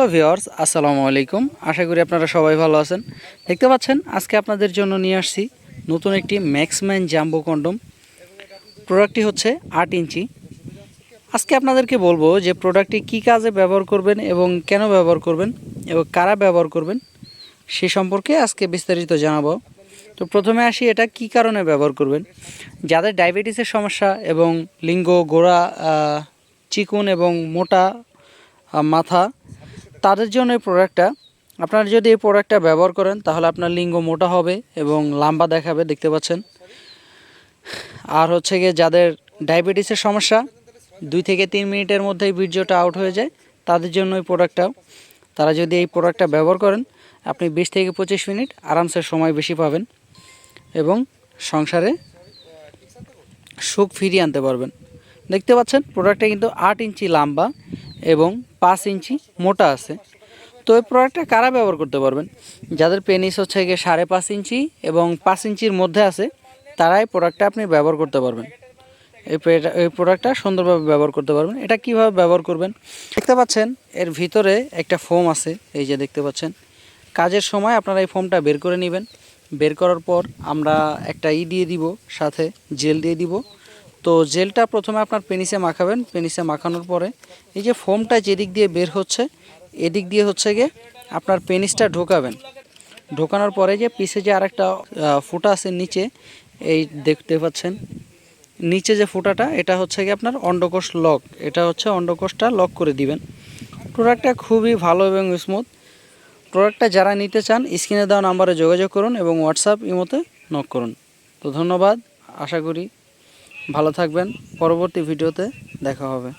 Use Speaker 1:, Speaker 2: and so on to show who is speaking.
Speaker 1: Hello viewers, আসসালামু আলাইকুম। আশা করি আপনারা সবাই ভালো আছেন। দেখতে পাচ্ছেন আজকে আপনাদের জন্য নিয়ে আসছি নতুন একটি ম্যাক্সম্যান জাম্বো কন্ডম। প্রোডাক্টটি হচ্ছে 8 ইঞ্চি। আজকে আপনাদেরকে বলবো যে প্রোডাক্টটি কী কাজে ব্যবহার করবেন এবং কেন ব্যবহার করবেন এবং কারা ব্যবহার করবেন সে সম্পর্কে আজকে বিস্তারিত জানাবো। তো প্রথমে আসি, এটা কী কারণে ব্যবহার করবেন। যাদের ডায়াবেটিসের সমস্যা এবং লিঙ্গ গোড়া চিকুন এবং মোটা মাথা, তাদের জন্য এই প্রোডাক্টটা, আপনারা যদি এই প্রোডাক্টটা ব্যবহার করেন তাহলে আপনার লিঙ্গ মোটা হবে এবং লম্বা দেখাবে, দেখতে পাচ্ছেন। আর হচ্ছে গিয়ে যাদের ডায়াবেটিসের সমস্যা 2 থেকে 3 মিনিটের মধ্যেই বীর্যটা আউট হয়ে যায়, তাদের জন্য এই প্রোডাক্টটাও, তারা যদি এই প্রোডাক্টটা ব্যবহার করেন আপনি 20 থেকে 25 মিনিট আরামসে সময় বেশি পাবেন এবং সংসারে সুখ ফিরিয়ে আনতে পারবেন। দেখতে পাচ্ছেন প্রোডাক্টটা কিন্তু 8 ইঞ্চি লম্বা এবং 5 ইঞ্চি মোটা আছে। তো এই প্রোডাক্টটা কারা ব্যবহার করতে পারবেন? যাদের পেনিস হচ্ছে গিয়ে 5.5 ইঞ্চি এবং 5 ইঞ্চির মধ্যে আছে, তারাই প্রোডাক্টটা আপনি ব্যবহার করতে পারবেন। এই প্রোডাক্টটা সুন্দরভাবে ব্যবহার করতে পারবেন। এটা কিভাবে ব্যবহার করবেন, দেখতে পাচ্ছেন এর ভিতরে একটা ফোম আছে, এই যে দেখতে পাচ্ছেন। কাজের সময় আপনারা এই ফোমটা বের করে নেবেন। বের করার পর আমরা একটা দিয়ে দিব, সাথে জেল দিয়ে দিব। তো জেলটা প্রথমে আপনার পেনিসে মাখাবেন। পেনিসে মাখানোর পরে এই যে ফোমটা যেদিক দিয়ে বের হচ্ছে, এদিক দিয়ে হচ্ছে গিয়ে আপনার পেনিসটা ঢোকাবেন। ঢোকানোর পরে যে পিছে যে আরেকটা ফুটা আছে নিচে, এই দেখতে পাচ্ছেন নিচে যে ফুটাটা, এটা হচ্ছে গিয়ে আপনার অন্ডকোষ লক। এটা হচ্ছে অন্ডকোষটা লক করে দিবেন। প্রোডাক্টটা খুবই ভালো এবং স্মুথ। প্রোডাক্টটা যারা নিতে চান স্ক্রিনে দেওয়া নাম্বারে যোগাযোগ করুন এবং হোয়াটসঅ্যাপ ইমোতে নক করুন। তো ধন্যবাদ, আশা করি ভালো থাকবেন। পরবর্তী ভিডিওতে দেখা হবে।